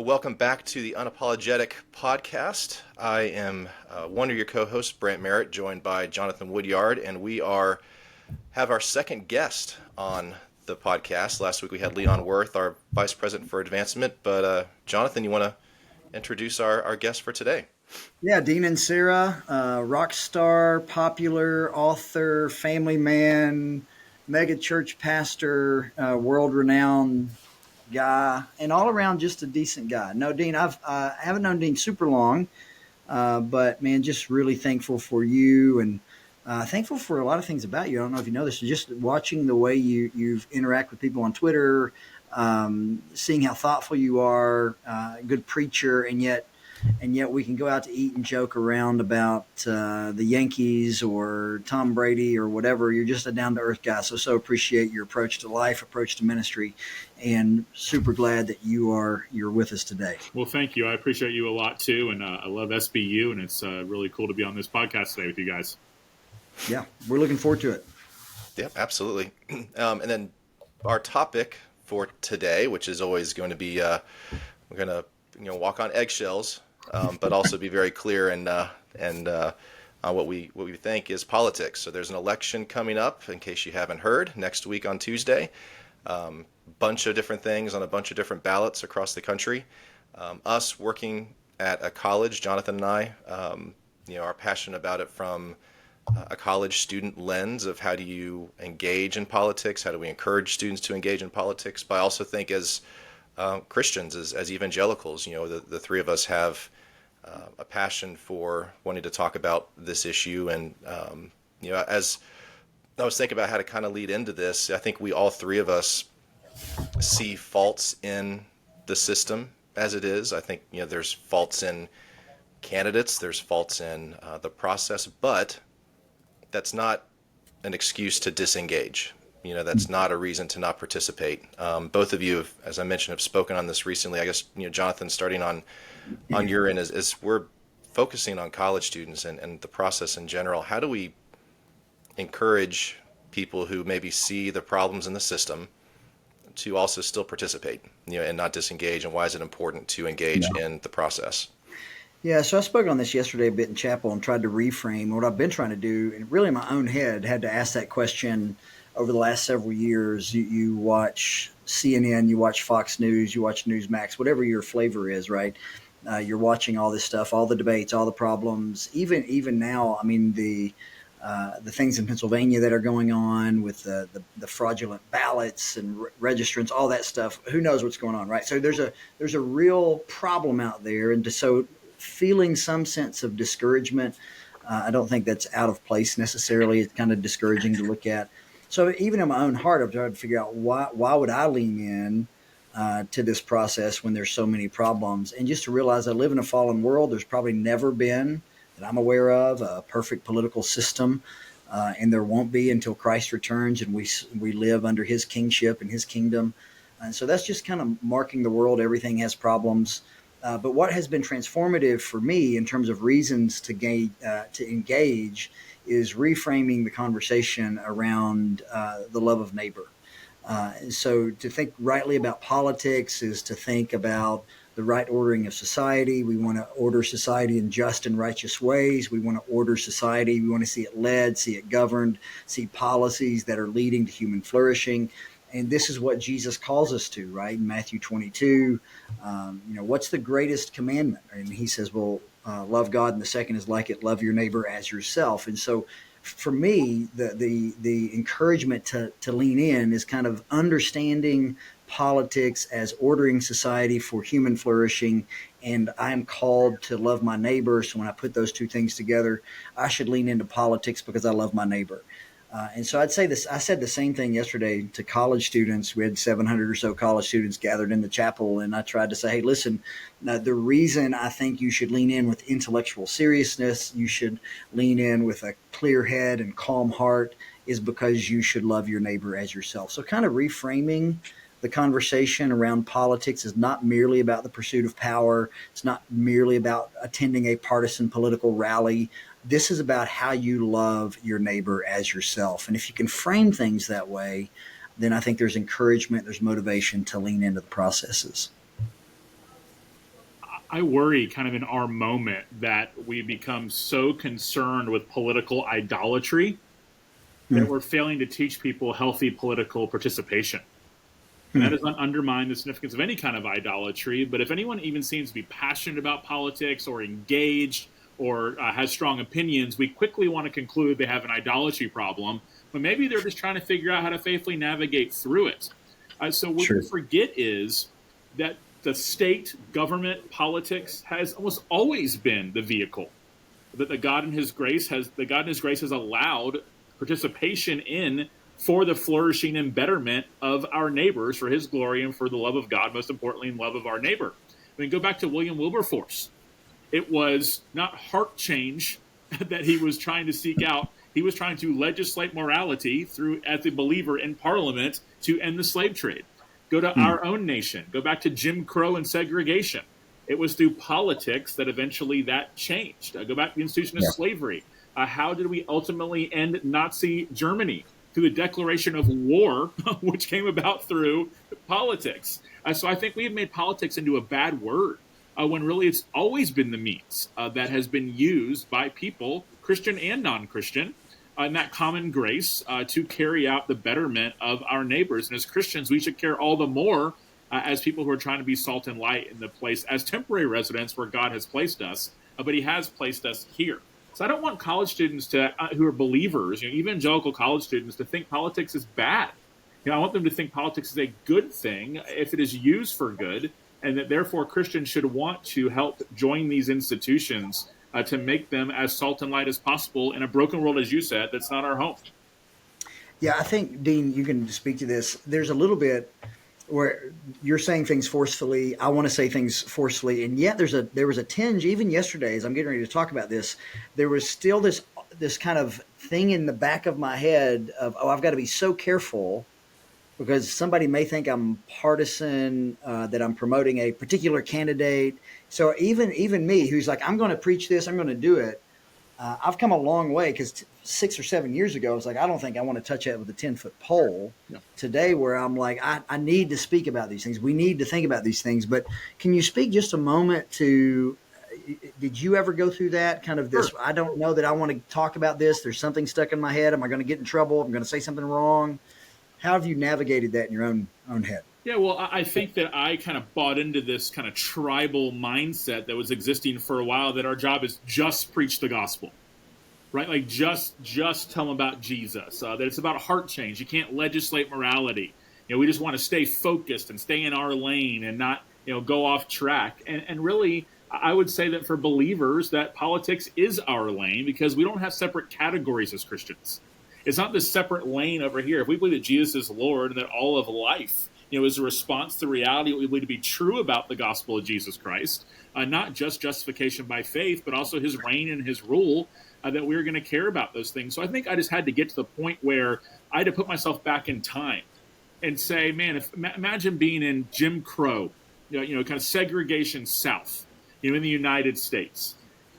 welcome back to the Unapologetic podcast. I am one of your co-hosts, Brandt Merritt, joined by Jonathon Woodyard, and we have our second guest on the podcast. Last week we had Leon Worth, our Vice President for Advancement, but Jonathon, you want to introduce our guest for today? Yeah, Dean Inserra, rock star, popular author, family man, mega church pastor, world-renowned guy, and all around just a decent guy. No, Dean, I haven't known Dean super long, but man, just really thankful for you and thankful for a lot of things about you. I don't know if you know this, just watching the way you interact with people on Twitter, seeing how thoughtful you are, good preacher, and yet we can go out to eat and joke around about the Yankees or Tom Brady or whatever. You're just a down-to-earth guy. So appreciate your approach to life, approach to ministry, and super glad that you're with us today. Well, thank you. I appreciate you a lot too, and I love SBU, and it's really cool to be on this podcast today with you guys. Yeah, we're looking forward to it. Yep, absolutely. And then our topic for today, which is always going to be, we're going to walk on eggshells. But also be very clear and what we think is politics. So there's an election coming up, in case you haven't heard, next week on Tuesday. Bunch of different things on a bunch of different ballots across the country. Us working at a college, Jonathon and I, are passionate about it from a college student lens of how do you engage in politics, how do we encourage students to engage in politics. But I also think as Christians, as evangelicals, the three of us have a passion for wanting to talk about this issue. And, as I was thinking about how to kind of lead into this, I think we all three of us see faults in the system as it is. I think, there's faults in candidates, there's faults in the process, but that's not an excuse to disengage. That's not a reason to not participate. Both of you, as I mentioned, have spoken on this recently. I guess, Jonathon, starting on your end, as we're focusing on college students and the process in general, how do we encourage people who maybe see the problems in the system to also still participate, and not disengage? And why is it important to engage in the process? Yeah, so I spoke on this yesterday a bit in chapel and tried to reframe what I've been trying to do, and really in my own head had to ask that question over the last several years. You watch CNN, you watch Fox News, you watch Newsmax, whatever your flavor is, right? You're watching all this stuff, all the debates, all the problems. Even now, I mean, the things in Pennsylvania that are going on with the fraudulent ballots and registrants, all that stuff. Who knows what's going on, right? So there's a real problem out there, and so feeling some sense of discouragement, I don't think that's out of place necessarily. It's kind of discouraging to look at. So even in my own heart, I've tried to figure out why would I lean in to this process when there's so many problems, and just to realize I live in a fallen world. There's probably never been, that I'm aware of, a perfect political system, and there won't be until Christ returns and we live under His kingship and His kingdom. And so that's just kind of marking the world. Everything has problems. But what has been transformative for me in terms of reasons to engage is reframing the conversation around the love of neighbor. So to think rightly about politics is to think about the right ordering of society. We want to order society in just and righteous ways. We want to order society. We want to see it led, see it governed, see policies that are leading to human flourishing. And this is what Jesus calls us to, right? In Matthew 22, what's the greatest commandment? And he says, love God, and the second is like it, love your neighbor as yourself. And so for me, the encouragement to lean in is kind of understanding politics as ordering society for human flourishing. And I'm called to love my neighbor. So when I put those two things together, I should lean into politics because I love my neighbor. And so I'd say this. I said the same thing yesterday to college students. We had 700 or so college students gathered in the chapel, and I tried to say, hey, listen, the reason I think you should lean in with intellectual seriousness, you should lean in with a clear head and calm heart, is because you should love your neighbor as yourself. So kind of reframing the conversation around politics is not merely about the pursuit of power. It's not merely about attending a partisan political rally. This is about how you love your neighbor as yourself. And if you can frame things that way, then I think there's encouragement, there's motivation to lean into the processes. I worry kind of in our moment that we become so concerned with political idolatry that we're failing to teach people healthy political participation. And that does not undermine the significance of any kind of idolatry. But if anyone even seems to be passionate about politics or engaged or has strong opinions, we quickly want to conclude they have an idolatry problem, but maybe they're just trying to figure out how to faithfully navigate through it. So what we forget is that the state, government, politics has almost always been the vehicle that the God in His grace has allowed participation in for the flourishing and betterment of our neighbors, for His glory and for the love of God, most importantly, in love of our neighbor. I mean, go back to William Wilberforce. It was not heart change that he was trying to seek out. He was trying to legislate morality through, as a believer in Parliament, to end the slave trade. Go to our own nation. Go back to Jim Crow and segregation. It was through politics that eventually that changed. Go back to the institution of slavery. How did we ultimately end Nazi Germany? Through the declaration of war, which came about through politics. So I think we have made politics into a bad word when really it's always been the means that has been used by people, Christian and non-Christian, in that common grace to carry out the betterment of our neighbors. And as Christians, we should care all the more as people who are trying to be salt and light in the place as temporary residents where God has placed us, but He has placed us here. So I don't want college students to who are believers, evangelical college students, to think politics is bad. I want them to think politics is a good thing if it is used for good, and that therefore Christians should want to help join these institutions to make them as salt and light as possible in a broken world, as you said, that's not our home. Yeah, I think, Dean, you can speak to this. There's a little bit where you're saying things forcefully. I want to say things forcefully. And yet there was a tinge, even yesterday, as I'm getting ready to talk about this, there was still this kind of thing in the back of my head of, I've got to be so careful because somebody may think I'm partisan, that I'm promoting a particular candidate. So even me, who's like, I'm going to preach this, I'm going to do it. I've come a long way because 6 or 7 years ago, I was like, I don't think I want to touch that with a 10-foot pole. No. Today, where I'm like, I need to speak about these things. We need to think about these things. But can you speak just a moment to, did you ever go through that kind of this? Sure. I don't know that I want to talk about this. There's something stuck in my head. Am I going to get in trouble? I'm going to say something wrong. How have you navigated that in your own head? Yeah, well, I think that I kind of bought into this kind of tribal mindset that was existing for a while, that our job is just preach the gospel, right? Like just tell them about Jesus, that it's about heart change. You can't legislate morality. We just want to stay focused and stay in our lane and not, go off track. And really, I would say that for believers, that politics is our lane because we don't have separate categories as Christians. It's not this separate lane over here. If we believe that Jesus is Lord and that all of life is a response to reality, what we believe to be true about the gospel of Jesus Christ, not just justification by faith, but also His reign and His rule, that we're going to care about those things. So I think I just had to get to the point where I had to put myself back in time and say, man, imagine being in Jim Crow, kind of segregation South, in the United States.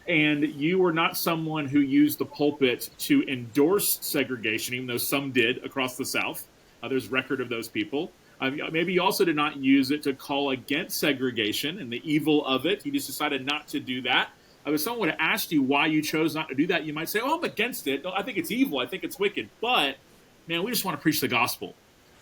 And you were not someone who used the pulpit to endorse segregation, even though some did across the South. There's record of those people. Maybe you also did not use it to call against segregation and the evil of it. You just decided not to do that. If someone would have asked you why you chose not to do that, you might say, I'm against it. No, I think it's evil. I think it's wicked. But, man, we just want to preach the gospel.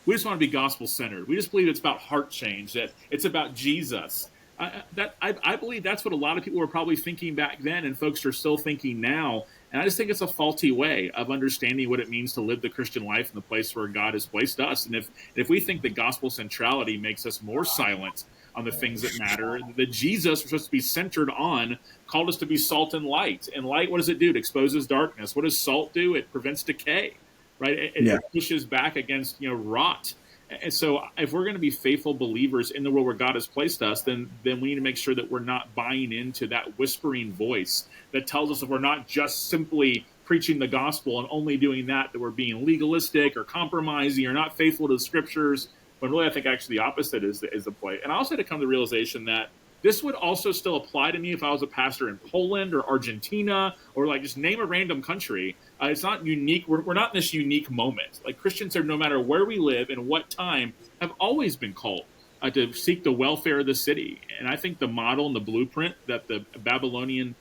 We just want to be gospel-centered. We just believe it's about heart change, that it's about Jesus. I believe that's what a lot of people were probably thinking back then, and folks are still thinking now. And I just think it's a faulty way of understanding what it means to live the Christian life in the place where God has placed us. And if we think that gospel centrality makes us more silent on the things that matter, that Jesus was supposed to be centered on, called us to be salt and light. And light, what does it do? It exposes darkness. What does salt do? It prevents decay, right? It pushes back against rot. And so if we're going to be faithful believers in the world where God has placed us, then we need to make sure that we're not buying into that whispering voice that tells us if we're not just simply preaching the gospel and only doing that we're being legalistic or compromising or not faithful to the scriptures. But really, I think actually the opposite is the play. And I also had to come to the realization that this would also still apply to me if I was a pastor in Poland or Argentina or like just name a random country. It's not unique. We're not in this unique moment. Like Christians are, no matter where we live and what time, have always been called to seek the welfare of the city. And I think the model and the blueprint that the Babylonian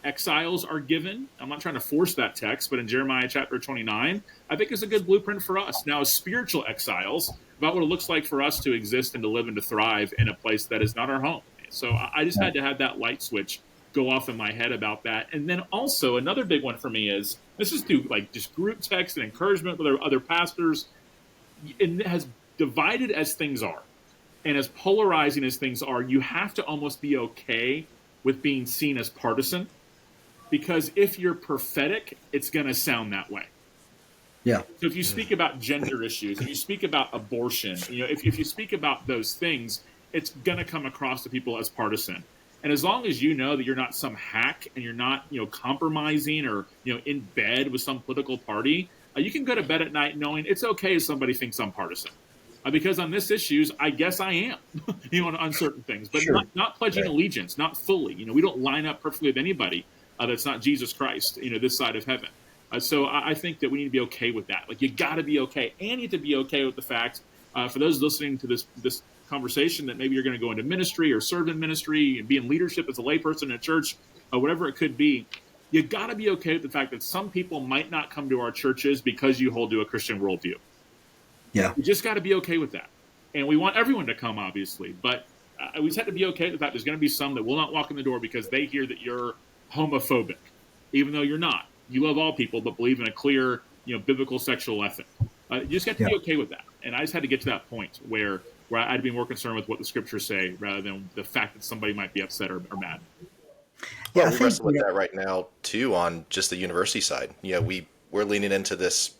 exiles are given, I'm not trying to force that text, but in Jeremiah chapter 29, I think is a good blueprint for us. Now, as spiritual exiles, about what it looks like for us to exist and to live and to thrive in a place that is not our home. So I just had to have that light switch go off in my head about that. And then also another big one for me is, this is through like just group text and encouragement with other pastors, and as divided as things are, and as polarizing as things are, you have to almost be okay with being seen as partisan, because if you're prophetic, it's going to sound that way. Yeah. So if you speak about gender issues, if you speak about abortion, if you speak about those things, it's going to come across to people as partisan. And as long as you know that you're not some hack and you're not, compromising or, in bed with some political party, you can go to bed at night knowing it's okay if somebody thinks I'm partisan. Because on this issues, I guess I am, on certain things, but Sure. not pledging allegiance, not fully. We don't line up perfectly with anybody that's not Jesus Christ, this side of heaven. So I think that we need to be okay with that. Like, you got to be okay, and you have to be okay with the fact, for those listening to this conversation, that maybe you're going to go into ministry or serve in ministry and be in leadership as a layperson in a church, or whatever it could be. You got to be okay with the fact that some people might not come to our churches because you hold to a Christian worldview. Yeah. You just got to be okay with that. And we want everyone to come, obviously, but we just have to be okay with that. There's going to be some that will not walk in the door because they hear that you're homophobic, even though you're not. You love all people, but believe in a clear, biblical sexual ethic. You just got to be okay with that. And I just had to get to that point where I'd be more concerned with what the scriptures say rather than the fact that somebody might be upset or mad. Well, we wrestle with that right now too on just the university side. We're leaning into this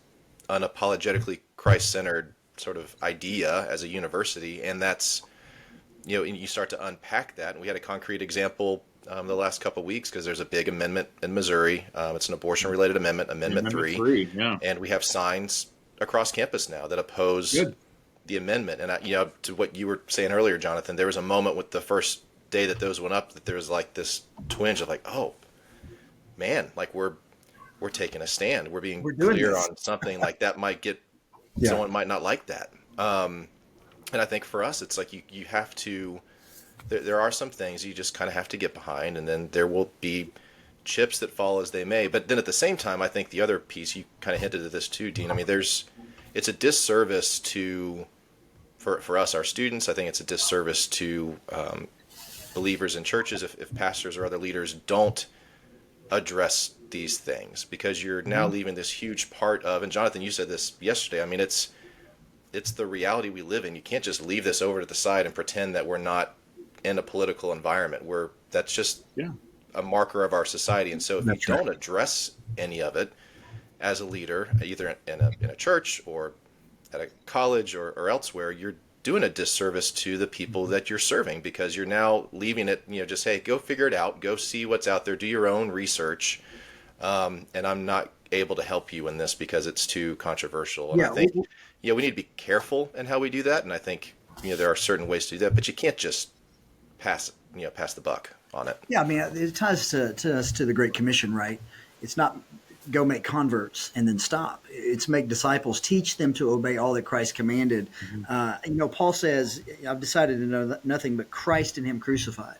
unapologetically Christ-centered sort of idea as a university, and that's, you start to unpack that. And we had a concrete example the last couple of weeks because there's a big amendment in Missouri. It's an abortion-related amendment, Amendment 3. Yeah. And we have signs across campus now that oppose the amendment. And to what you were saying earlier, Jonathan, there was a moment with the first day that those went up that there was like this twinge of like, oh man, like we're taking a stand. We're being clear on something like that might get someone might not like that. And I think for us, it's like you have to. There are some things you just kind of have to get behind, and then there will be chips that fall as they may. But then at the same time, I think the other piece, you kind of hinted at this too, Dean. I mean, it's a disservice for us, our students. I think it's a disservice to believers in churches if pastors or other leaders don't address these things, because you're now leaving this huge part of, and Jonathan, you said this yesterday, I mean, it's the reality we live in. You can't just leave this over to the side and pretend that we're not in a political environment where that's just a marker of our society. And so if you don't address any of it as a leader, either in a church or at a college or elsewhere, you're doing a disservice to the people that you're serving, because you're now leaving it, just, hey, go figure it out, go see what's out there, do your own research. And I'm not able to help you in this because it's too controversial. And I think, we need to be careful in how we do that. And I think, there are certain ways to do that, but you can't just pass the buck on it. Yeah. I mean, it ties to us to the Great Commission, right? It's not go make converts and then stop. It's make disciples, teach them to obey all that Christ commanded. Paul says, I've decided to know nothing but Christ and him crucified.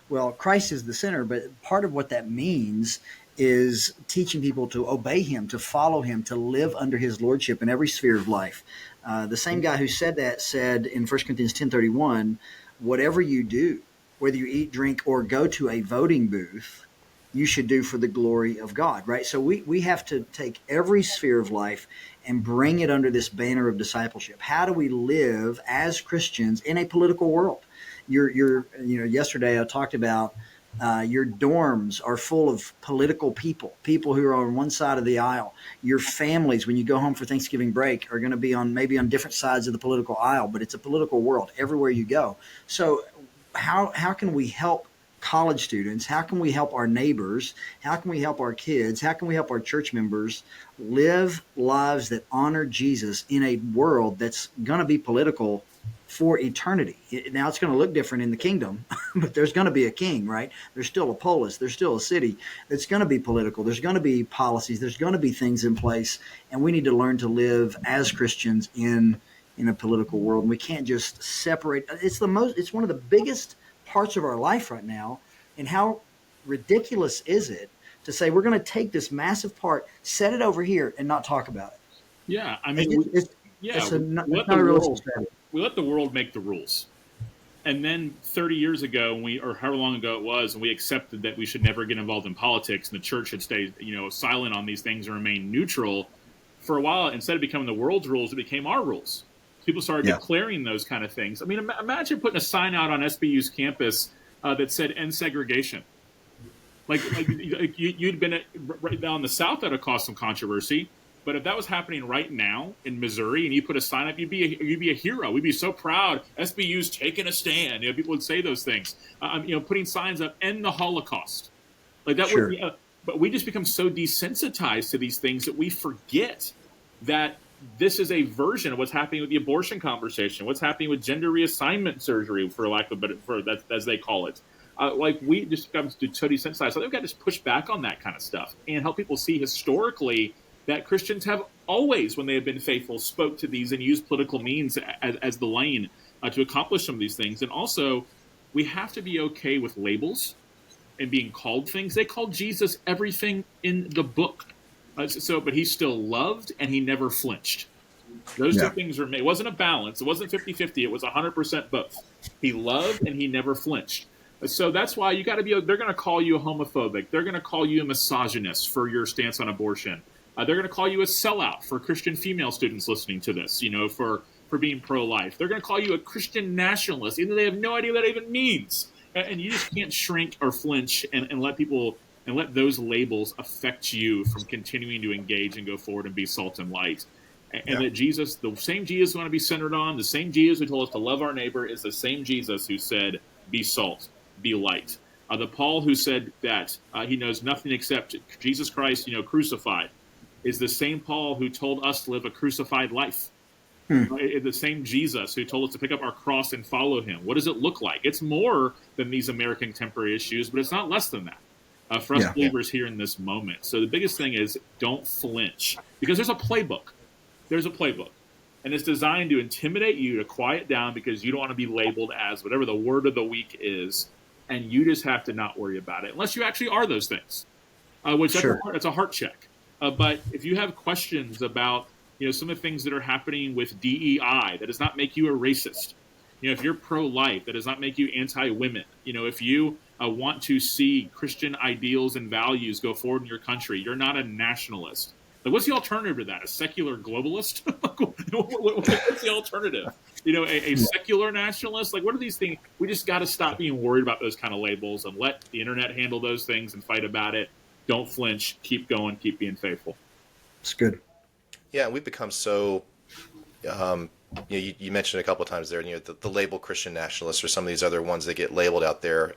Well, Christ is the center, but part of what that means is teaching people to obey him, to follow him, to live under his lordship in every sphere of life. The same guy who said that said in 1 Corinthians 10:31, whatever you do, whether you eat, drink, or go to a voting booth, you should do for the glory of God, right? So we have to take every sphere of life and bring it under this banner of discipleship. How do we live as Christians in a political world? Yesterday I talked about your dorms are full of political people who are on one side of the aisle. Your families, when you go home for Thanksgiving break, are going to be maybe on different sides of the political aisle, but it's a political world everywhere you go. So how can we help college students? How can we help our neighbors? How can we help our kids? How can we help our church members live lives that honor Jesus in a world that's going to be political for eternity? Now it's going to look different in the kingdom, but there's going to be a king, right? There's still a polis. There's still a city. It's going to be political. There's going to be policies. There's going to be things in place. And we need to learn to live as Christians in in a political world. And we can't just separate. It's one of the biggest parts of our life right now. And how ridiculous is it to say we're going to take this massive part, set it over here, and not talk about it? Yeah, I It's, mean, it's, yeah, it's, a, we it's let the not a realistic world strategy. we let the world make the rules. And then 30 years ago, or however long ago it was, and we accepted that we should never get involved in politics, and the church should stay, silent on these things and remain neutral. For a while, instead of becoming the world's rules, it became our rules. People started declaring those kind of things. I mean, imagine putting a sign out on SBU's campus that said "End segregation." Like you'd been right down the South, that would cause some controversy. But if that was happening right now in Missouri, and you put a sign up, you'd be a hero. We'd be so proud. SBU's taking a stand. People would say those things. Putting signs up, "End the Holocaust." Like that would be. But we just become so desensitized to these things that we forget that this is a version of what's happening with the abortion conversation, what's happening with gender reassignment surgery, for lack of a better, that as they call it. We just become so desensitized. So we've got to just push back on that kind of stuff and help people see historically that Christians have always, when they have been faithful, spoke to these and used political means as the lane to accomplish some of these things. And also, we have to be okay with labels and being called things. They called Jesus everything in the book. But he still loved and he never flinched. Those two things were made. It wasn't a balance. It wasn't 50-50. It was 100% both. He loved and he never flinched. So that's why you got to be. They're going to call you a homophobic. They're going to call you a misogynist for your stance on abortion. They're going to call you a sellout for Christian female students listening to this. For being pro-life. They're going to call you a Christian nationalist, even though they have no idea what that even means. And you just can't shrink or flinch and let people and let those labels affect you from continuing to engage and go forward and be salt and light. And that Jesus, the same Jesus we want to be centered on, the same Jesus who told us to love our neighbor, is the same Jesus who said, "Be salt, be light." The Paul who said that he knows nothing except Jesus Christ, crucified, is the same Paul who told us to live a crucified life. The same Jesus who told us to pick up our cross and follow him. What does it look like? It's more than these American contemporary issues, but it's not less than that for us believers here in this moment. So the biggest thing is don't flinch, because there's a playbook. There's a playbook. And it's designed to intimidate you, to quiet down, because you don't want to be labeled as whatever the word of the week is. And you just have to not worry about it, unless you actually are those things, which that's a heart check. But if you have questions about some of the things that are happening with DEI, that does not make you a racist. If you're pro-life, that does not make you anti-women. If you want to see Christian ideals and values go forward in your country, you're not a nationalist. Like, what's the alternative to that? A secular globalist? What's the alternative? A secular nationalist? Like, what are these things? We just got to stop being worried about those kind of labels and let the internet handle those things and fight about it. Don't flinch. Keep going. Keep being faithful. It's good. Yeah, we've become so. You mentioned a couple of times there, the label Christian nationalists or some of these other ones that get labeled out there.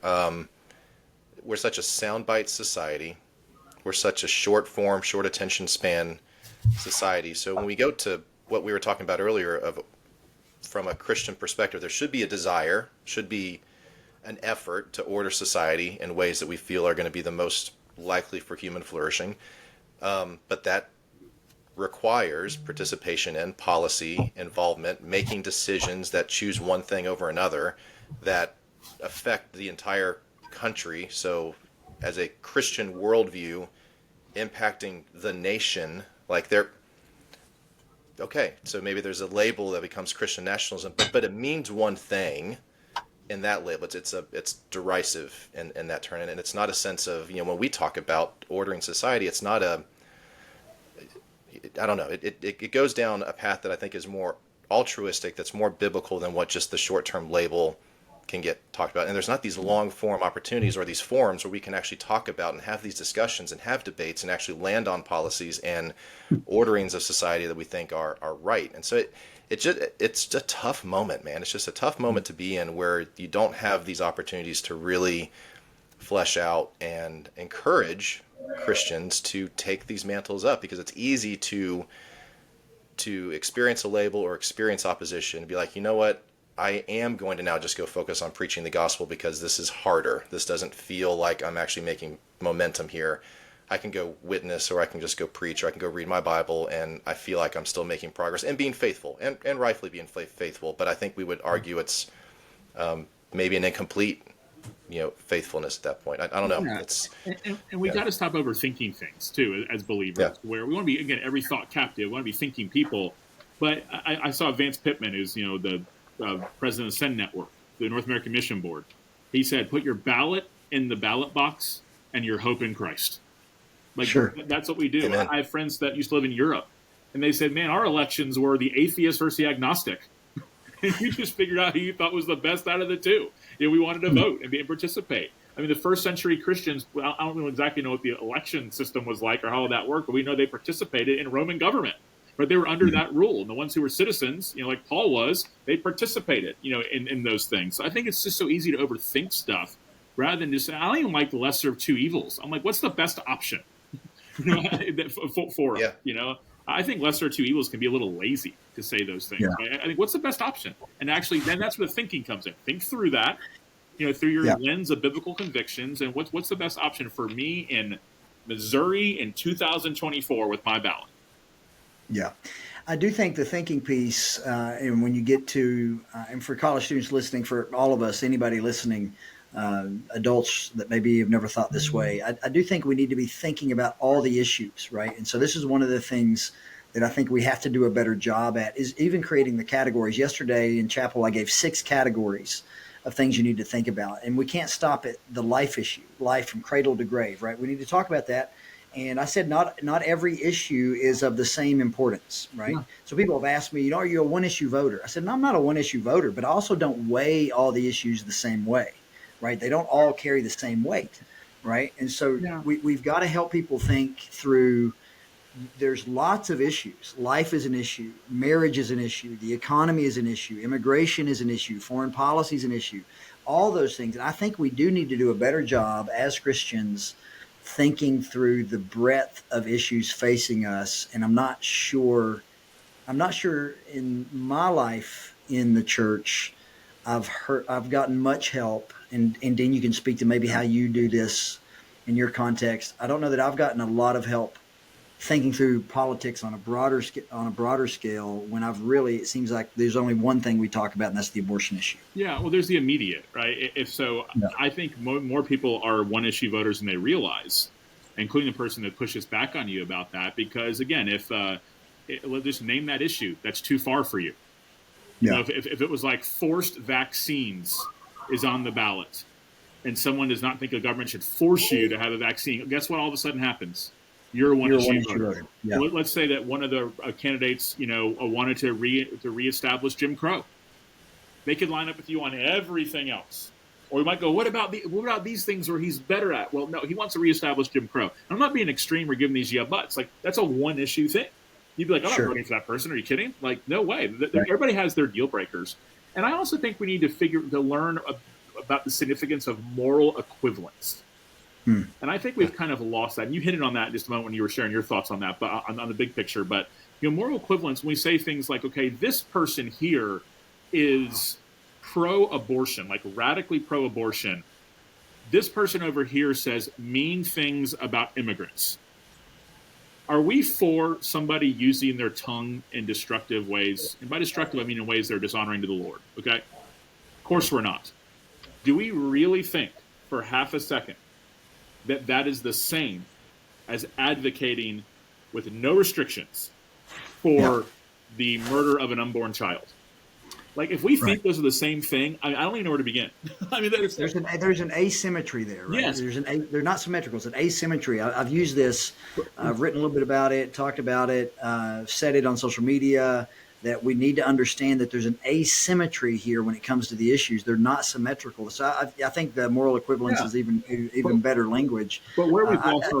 We're such a soundbite society. We're such a short form, short attention span society. So when we go to what we were talking about earlier, from a Christian perspective, there should be a desire, should be an effort to order society in ways that we feel are going to be the most likely for human flourishing. But that requires participation in policy, involvement, making decisions that choose one thing over another that affect the entire country. So as a Christian worldview impacting the nation, so maybe there's a label that becomes Christian nationalism, but it means one thing in that label. It's derisive in that turn. And it's not a sense of, when we talk about ordering society, it's not I don't know. It goes down a path that I think is more altruistic, that's more biblical than what just the short-term label can get talked about. And there's not these long-form opportunities or these forums where we can actually talk about and have these discussions and have debates and actually land on policies and orderings of society that we think are right. And so it's a tough moment, man. It's just a tough moment to be in, where you don't have these opportunities to really flesh out and encourage Christians to take these mantles up, because it's easy to experience a label or experience opposition and be like, you know what, I am going to now just go focus on preaching the gospel because this is harder. This doesn't feel like I'm actually making momentum here. I can go witness, or I can just go preach, or I can go read my Bible, and I feel like I'm still making progress and being faithful, and rightfully being faithful. But I think we would argue it's maybe an incomplete, faithfulness at that point. I don't know. Yeah. It's And we got to stop overthinking things too as believers, where we want to be, again, every thought captive. We want to be thinking people. But I saw Vance Pittman, who's the president of the Send Network, the North American Mission Board. He said, "Put your ballot in the ballot box and your hope in Christ." Like, sure. That's what we do. Amen. I have friends that used to live in Europe, and they said, "Man, our elections were the atheist versus the agnostic." And you just figured out who you thought was the best out of the two. We wanted to vote and participate. I mean, the first century Christians, I don't exactly know what the election system was like or how that worked, but we know they participated in Roman government. But they were under that rule. And the ones who were citizens, like Paul was, they participated, in those things. So I think it's just so easy to overthink stuff rather than just, I don't even like the lesser of two evils. I'm like, what's the best option for Yeah. it? I think lesser of two evils can be a little lazy to say those things. Yeah. I think, what's the best option? And actually, then that's where the thinking comes in. Think through that, through your lens of biblical convictions, and what's the best option for me in Missouri in 2024 with my ballot. Yeah. I do think the thinking piece, and when you get to, and for college students listening, for all of us, anybody listening, adults that maybe have never thought this way, I do think we need to be thinking about all the issues, right? And so this is one of the things that I think we have to do a better job at, is even creating the categories. Yesterday in chapel, I gave 6 categories of things you need to think about. And we can't stop at the life issue, life from cradle to grave, right? We need to talk about that. And I said, not every issue is of the same importance, right? Yeah. So people have asked me, are you a one-issue voter? I said, no, I'm not a one-issue voter, but I also don't weigh all the issues the same way, right? They don't all carry the same weight, right? And so we've got to help people think through, there's lots of issues. Life is an issue. Marriage is an issue. The economy is an issue. Immigration is an issue. Foreign policy is an issue. All those things. And I think we do need to do a better job as Christians thinking through the breadth of issues facing us. And I'm not sure in my life in the church, I've gotten much help. And Dean, you can speak to maybe how you do this in your context. I don't know that I've gotten a lot of help thinking through politics on a broader scale when it seems like there's only one thing we talk about, and that's the abortion issue. Yeah, well, there's the immediate, right? I think more people are one-issue voters than they realize, including the person that pushes back on you about that. Because again, let's just name that issue, that's too far for you. Yeah. If it was like forced vaccines is on the ballot, and someone does not think the government should force you to have a vaccine, guess what? All of a sudden happens. You're a one-issue voter. Yeah. Let's say that one of the candidates, wanted to reestablish Jim Crow. They could line up with you on everything else, or we might go, "What about these things where he's better at?" Well, no, he wants to reestablish Jim Crow. I'm not being extreme or giving these yeah buts. Like, that's a one-issue thing. You'd be like, "I'm not voting for that person." Are you kidding? Like, no way. Everybody has their deal breakers, and I also think we need to learn about the significance of moral equivalence. And I think we've kind of lost that. And you hit it on that in just a moment when you were sharing your thoughts on that, but on the big picture. But moral equivalence, when we say things like, okay, this person here is pro-abortion, like radically pro-abortion. This person over here says mean things about immigrants. Are we for somebody using their tongue in destructive ways? And by destructive, I mean in ways that are dishonoring to the Lord. Okay? Of course we're not. Do we really think for half a second that is the same as advocating with no restrictions for the murder of an unborn child? Like, if we think those are the same thing, I don't even know where to begin. I mean, there's an asymmetry there, right? Yes. They're not symmetrical. It's an asymmetry. I've used this. I've written a little bit about it, talked about it, said it on social media, that we need to understand that there's an asymmetry here when it comes to the issues. They're not symmetrical. So I think the moral equivalence is even better language. But where we've lost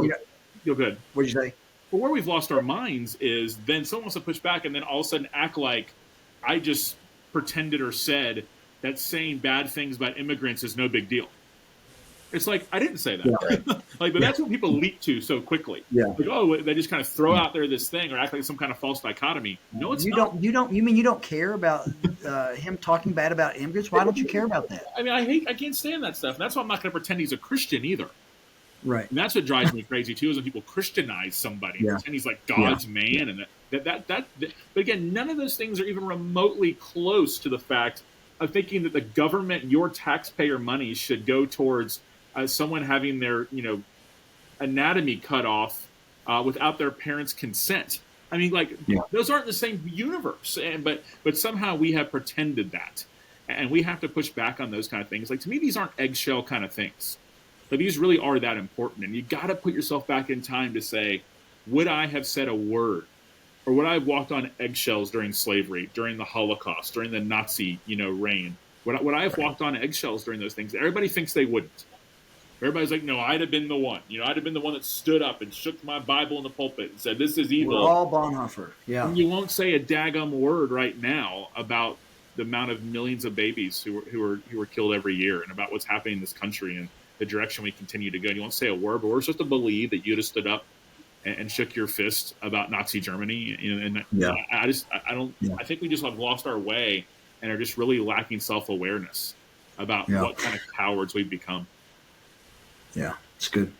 you're good. What'd you say? But where we've lost our minds is then someone wants to push back and then all of a sudden act like I just pretended or said that saying bad things about immigrants is no big deal. It's like, I didn't say that. Yeah. But that's what people leap to so quickly. Yeah. Like, oh, they just kind of throw out there this thing or act like some kind of false dichotomy. No, it's not. You mean you don't care about him talking bad about immigrants? Why don't you care about that? I mean, I can't stand that stuff. And that's why I'm not going to pretend he's a Christian either. Right. And that's what drives me crazy too, is when people Christianize somebody and Yeah. pretend he's like Yeah. God's man, and that. But again, none of those things are even remotely close to the fact of thinking that the government, your taxpayer money, should go towards someone having their anatomy cut off without their parents' consent. I mean, like Yeah. those aren't the same universe, but somehow we have pretended that, and we have to push back on those kind of things. Like, to me, these aren't eggshell kind of things. But these really are that important, and you got to put yourself back in time to say, would I have said a word, or would I have walked on eggshells during slavery, during the Holocaust, during the Nazi reign? Would I have walked on eggshells during those things? Everybody thinks they wouldn't. Everybody's like, no, I'd have been the one. I'd have been the one that stood up and shook my Bible in the pulpit and said, this is evil. We're all Bonhoeffer. Yeah. And you won't say a daggum word right now about the amount of millions of babies who are killed every year, and about what's happening in this country and the direction we continue to go. And you won't say a word, but we're supposed to believe that you'd have stood up and shook your fist about Nazi Germany. And Yeah. I don't. Yeah. I think we just have lost our way and are just really lacking self-awareness about what kind of cowards we've become. Yeah, it's good.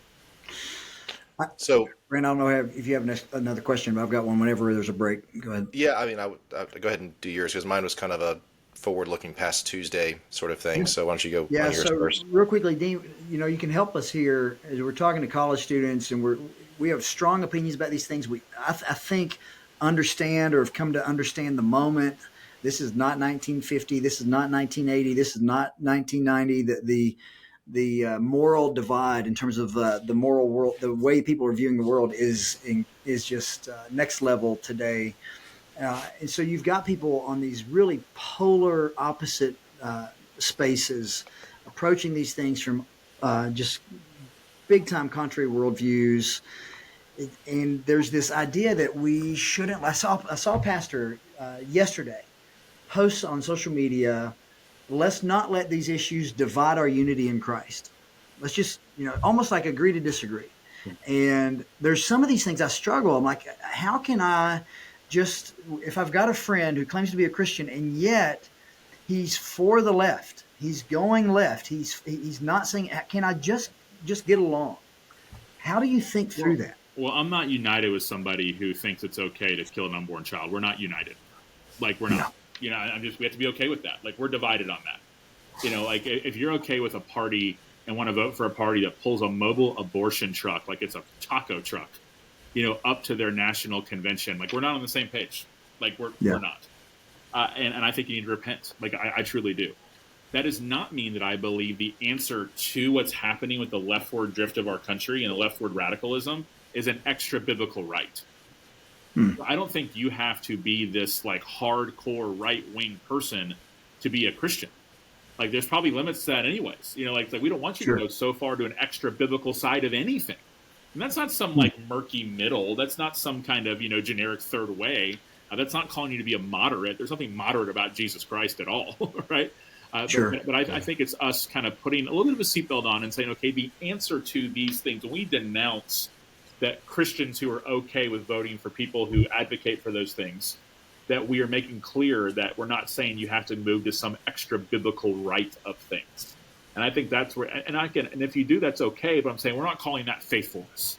So, Brent, I don't know if you have another question, but I've got one whenever there's a break. Go ahead. yeah, I mean, I would go ahead and do yours, because mine was kind of a forward-looking past Tuesday sort of thing. So why don't you go on yours first? Real quickly, Dean, you can help us here as we're talking to college students, and we have strong opinions about these things. I think understand, or have come to understand the moment. This is not 1950. This is not 1980. This is not 1990. The moral divide in terms of the moral world, the way people are viewing the world is just next level today. And so you've got people on these really polar opposite spaces approaching these things from just big time contrary worldviews. And there's this idea that we shouldn't. I saw a pastor yesterday post on social media, let's not let these issues divide our unity in Christ. Let's just, almost like agree to disagree. And there's some of these things I struggle. I'm like, how can I just, if I've got a friend who claims to be a Christian and yet he's for the left, he's going left, he's not saying, can I just get along? How do you think through that? Well, I'm not united with somebody who thinks it's okay to kill an unborn child. We're not united. Like, we're not. No. We have to be okay with that. Like, we're divided on that. Like, if you're okay with a party and want to vote for a party that pulls a mobile abortion truck, like it's a taco truck, up to their national convention, like, we're not on the same page. Like, we're not. And I think you need to repent. Like, I truly do. That does not mean that I believe the answer to what's happening with the leftward drift of our country and the leftward radicalism is an extra biblical right. I don't think you have to be this like hardcore right-wing person to be a Christian. Like, there's probably limits to that anyways. Like we don't want you to go so far to an extra biblical side of anything. And that's not some like murky middle. That's not some kind of, generic third way. That's not calling you to be a moderate. There's nothing moderate about Jesus Christ at all, right? But I think it's us kind of putting a little bit of a seatbelt on and saying, okay, the answer to these things, when we denounce that Christians who are okay with voting for people who advocate for those things, that we are making clear that we're not saying you have to move to some extra biblical right of things. And I think that's where, and if you do, that's okay, but I'm saying we're not calling that faithfulness.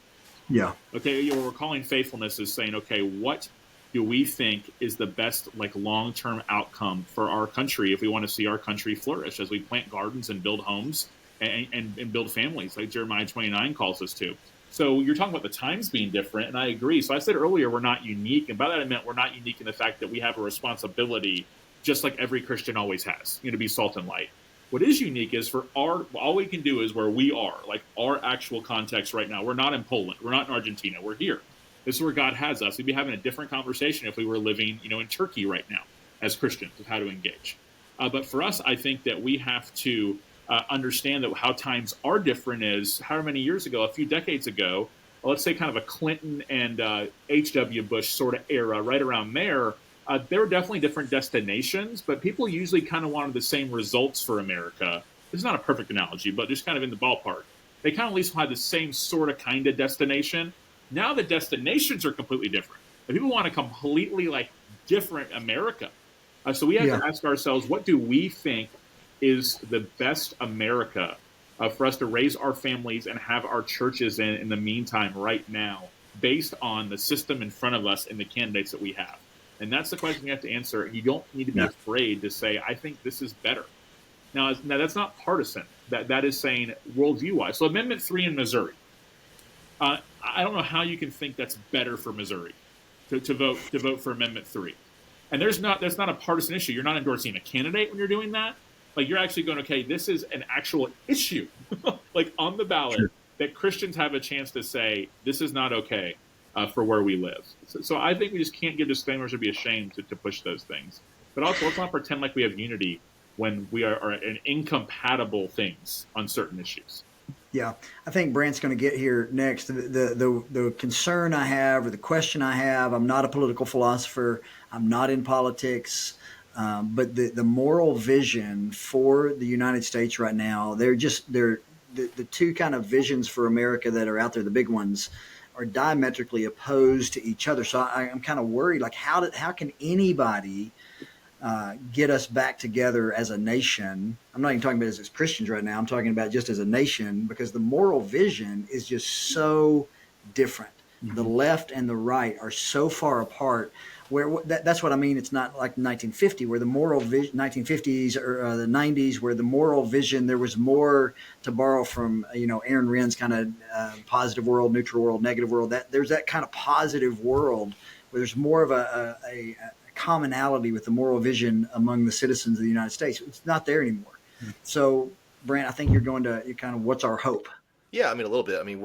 Yeah. Okay, what we're calling faithfulness is saying, okay, what do we think is the best like long-term outcome for our country if we want to see our country flourish as we plant gardens and build homes and build families like Jeremiah 29 calls us to. So you're talking about the times being different, and I agree. So I said earlier we're not unique, and by that I meant we're not unique in the fact that we have a responsibility, just like every Christian always has, to be salt and light. What is unique is for all we can do is where we are, like our actual context right now. We're not in Poland. We're not in Argentina. We're here. This is where God has us. We'd be having a different conversation if we were living, in Turkey right now as Christians of how to engage. But for us, I think that we have to understand that how times are different is how many years ago, a few decades ago, let's say kind of a Clinton and H.W. Bush sort of era, right around there, there were definitely different destinations, but people usually kind of wanted the same results for America. This is not a perfect analogy, but just kind of in the ballpark. They kind of at least had the same sort of kind of destination. Now the destinations are completely different. And people want a completely like different America. So we have to ask ourselves, what do we think is the best America for us to raise our families and have our churches in the meantime right now based on the system in front of us and the candidates that we have. And that's the question you have to answer. You don't need to be afraid to say, I think this is better. Now that's not partisan. That is saying worldview-wise. So Amendment 3 in Missouri. I don't know how you can think that's better for Missouri to vote for Amendment 3. And that's not a partisan issue. You're not endorsing a candidate when you're doing that. Like, you're actually going, okay, this is an actual issue, like on the ballot, that Christians have a chance to say, this is not okay for where we live. So I think we just can't give disclaimers or be ashamed to push those things. But also, let's not pretend like we have unity when we are in incompatible things on certain issues. Yeah, I think Brandt's going to get here next. The concern I have, or the question I have, I'm not a political philosopher. I'm not in politics. But the moral vision for the United States right now, they're the two kind of visions for America that are out there, the big ones, are diametrically opposed to each other. So I'm kind of worried, like, how can anybody get us back together as a nation? I'm not even talking about as Christians right now. I'm talking about just as a nation, because the moral vision is just so different. Mm-hmm. The left and the right are so far apart. That's what I mean. It's not like 1950, where the moral vision, 1950s or the 90s, where the moral vision, there was more, to borrow from Aaron Renn's kind of positive world, neutral world, negative world. That there's that kind of positive world where there's more of a commonality with the moral vision among the citizens of the United States. It's not there anymore. Mm-hmm. So, Brandt, I think you're kind of, what's our hope? Yeah, I mean, a little bit. I mean,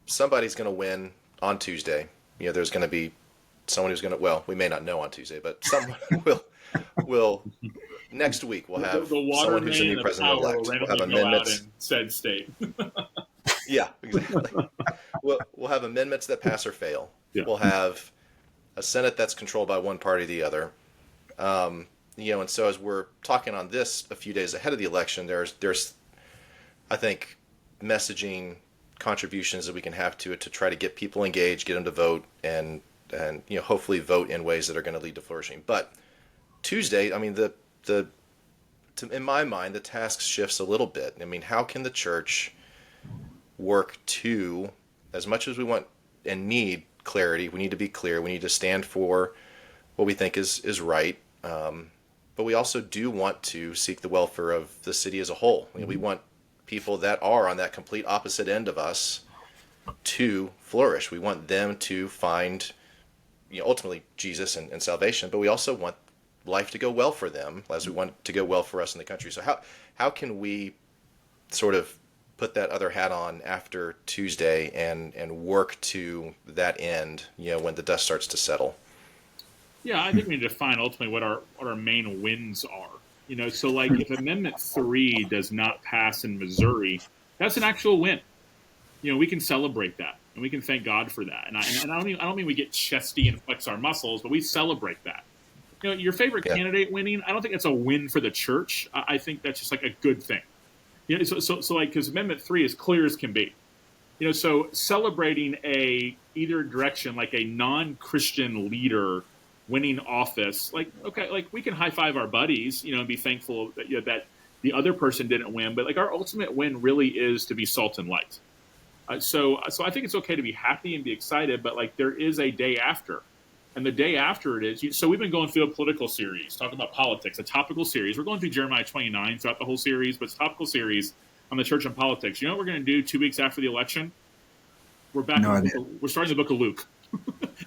somebody's going to win on Tuesday. There's going to be someone who's going to, well, we may not know on Tuesday, but someone will next week we'll have someone who's the new president-elect. We'll have amendments. In said state. Yeah, exactly. We'll have amendments that pass or fail. Yeah. We'll have a Senate that's controlled by one party or the other. And so as we're talking on this a few days ahead of the election, there's I think, messaging contributions that we can have to it to try to get people engaged, get them to vote, and hopefully vote in ways that are going to lead to flourishing. But Tuesday, I mean, in my mind, the task shifts a little bit. I mean, how can the church work to, as much as we want and need clarity, we need to be clear, we need to stand for what we think is right, but we also do want to seek the welfare of the city as a whole. I mean, we want people that are on that complete opposite end of us to flourish. We want them to find ultimately Jesus and salvation, but we also want life to go well for them, as we want to go well for us in the country. So how can we sort of put that other hat on after Tuesday and work to that end, when the dust starts to settle? Yeah, I think we need to define ultimately what our main wins are. So like if Amendment 3 does not pass in Missouri, that's an actual win. We can celebrate that, and we can thank God for that. And I don't mean we get chesty and flex our muscles, but we celebrate that. Your favorite candidate winning, I don't think it's a win for the church. I think that's just like a good thing. So like, because Amendment 3 is clear as can be. So celebrating either direction, like a non-Christian leader winning office, like, okay, like we can high five our buddies, and be thankful that the other person didn't win, but like our ultimate win really is to be salt and light. So I think it's okay to be happy and be excited, but like there is a day after, and the day after it is. So we've been going through a political series, talking about politics, a topical series. We're going through Jeremiah 29 throughout the whole series, but it's a topical series on the church and politics. You know what we're going to do 2 weeks after the election? We're back. We're starting the book of Luke.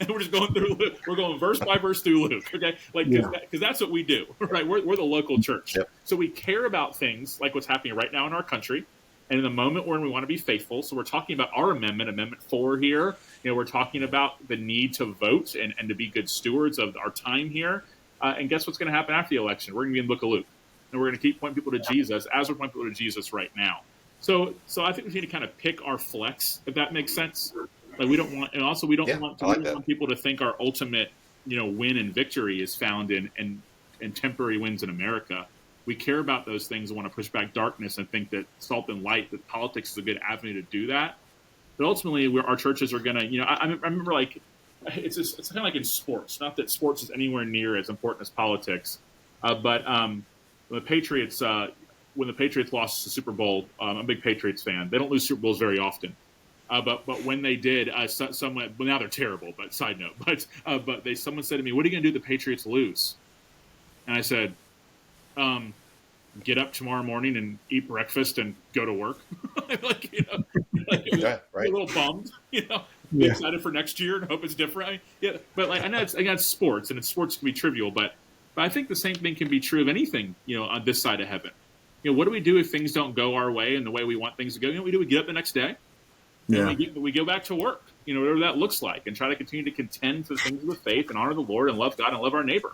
And we're just going through Luke. We're going verse by verse through Luke, okay? Like, because that's what we do, right? We're the local church. Yep. So we care about things like what's happening right now in our country, and in the moment when we want to be faithful. So we're talking about our Amendment 4 here. We're talking about the need to vote and to be good stewards of our time here. And guess what's going to happen after the election? We're going to be in the book of Luke, and we're going to keep pointing people to Jesus as we're pointing people to Jesus right now. So I think we need to kind of pick our flex, if that makes sense. Like we don't want people to think our ultimate, win and victory is found in temporary wins in America. We care about those things and want to push back darkness and think that salt and light, that politics is a good avenue to do that. But ultimately, our churches are going to, I remember like it's kind of like in sports. Not that sports is anywhere near as important as politics, but the Patriots, when the Patriots lost the Super Bowl, I'm a big Patriots fan. They don't lose Super Bowls very often. But when they did, someone, well, now they're terrible, but side note, someone said to me, "What are you going to do if the Patriots lose?" And I said, "Get up tomorrow morning and eat breakfast and go to work." like, Yeah, right. a little bummed, be Yeah. excited for next year and hope it's different. Yeah, but I know it's sports, and sports can be trivial, but I think the same thing can be true of anything, on this side of heaven. What do we do if things don't go our way and the way we want things to go? You know what we do? We get up the next day and we go back to work, whatever that looks like, and try to continue to contend for the things of the faith and honor the Lord and love God and love our neighbor.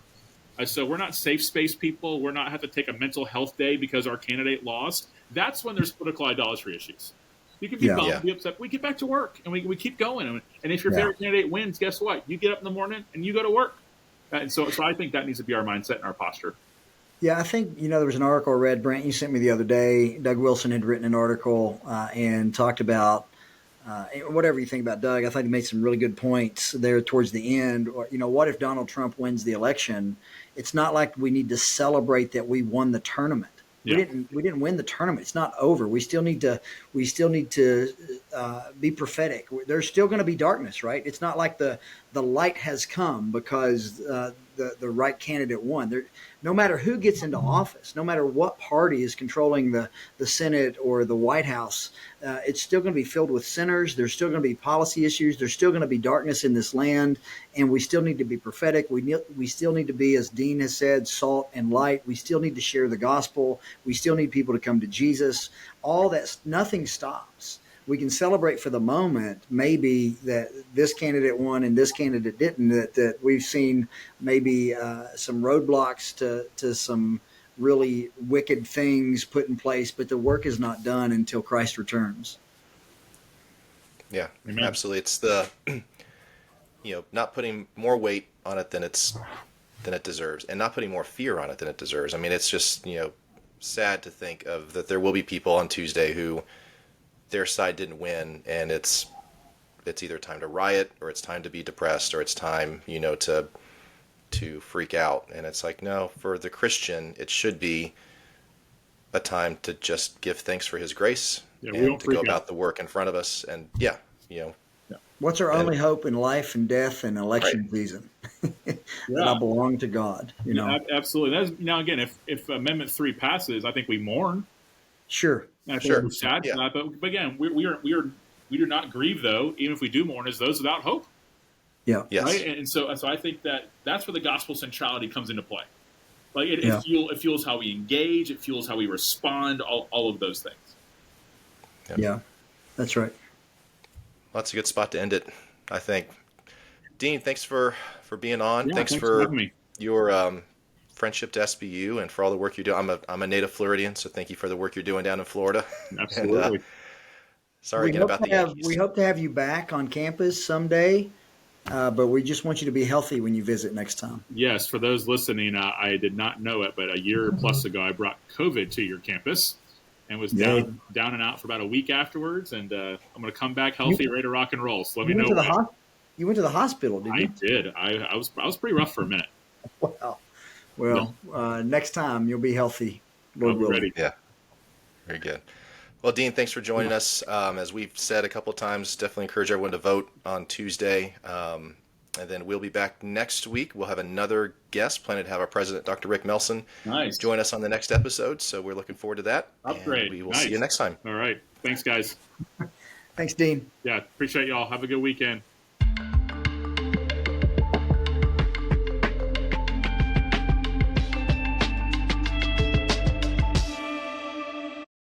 So we're not safe space people. We're not have to take a mental health day because our candidate lost. That's when there's political idolatry issues. You can be bummed, be upset. We get back to work and we keep going. And if your favorite candidate wins, guess what? You get up in the morning and you go to work. And so I think that needs to be our mindset and our posture. Yeah, I think, there was an article I read, Brandt, you sent me the other day. Doug Wilson had written an article and talked about whatever you think about Doug. I thought he made some really good points there towards the end. What if Donald Trump wins the election? It's not like we need to celebrate that we won the tournament. Yeah. We didn't win the tournament. It's not over. We still need to be prophetic. There's still going to be darkness, right? It's not like the light has come because the right candidate won. No matter who gets into office, no matter what party is controlling the Senate or the White House, it's still going to be filled with sinners. There's still going to be policy issues. There's still going to be darkness in this land, and we still need to be prophetic. We still need to be, as Dean has said, salt and light. We still need to share the gospel. We still need people to come to Jesus. All that, nothing stops. We can celebrate for the moment, maybe that this candidate won and this candidate didn't, that we've seen maybe some roadblocks to some really wicked things put in place, but the work is not done until Christ returns. Yeah, Amen. Absolutely. It's the, not putting more weight on it than it deserves, and not putting more fear on it than it deserves. I mean, it's just, sad to think of that there will be people on Tuesday who their side didn't win, and it's either time to riot, or it's time to be depressed, or it's time, to freak out. And it's like, no, for the Christian, it should be a time to just give thanks for his grace and to go about the work in front of us. And What's our only hope in life and death and election season? That I belong to God. Absolutely. Now again, if Amendment 3 passes, I think we mourn. Sure. And I think we're sad for that. But again, we do not grieve, though, even if we do mourn, as those without hope. Yeah. Yes. Right. And so I think that's where the gospel centrality comes into play. Like it fuels how we engage. It fuels how we respond. All of those things. Yeah, that's right. Well, that's a good spot to end it, I think. Dean, thanks for being on. Yeah, thanks for having me. Your friendship to SBU and for all the work you do. I'm a native Floridian, so thank you for the work you're doing down in Florida. Absolutely. And, sorry again about the Yankees. We hope to have you back on campus someday, but we just want you to be healthy when you visit next time. Yes, for those listening, I did not know it, but a year plus ago, I brought COVID to your campus and was down and out for about a week afterwards. And I'm going to come back healthy, ready to rock and roll. So let me know. You went to the hospital, didn't you? I did. I was pretty rough for a minute. Wow. Well, next time you'll be healthy. I'll be ready. Yeah. Very good. Well, Dean, thanks for joining us. As we've said a couple of times, definitely encourage everyone to vote on Tuesday. And then we'll be back next week. We'll have another guest, planning to have our president, Dr. Rick Melson, join us on the next episode. So we're looking forward to that. Great. We will see you next time. All right. Thanks, guys. Thanks, Dean. Yeah, appreciate y'all. Have a good weekend.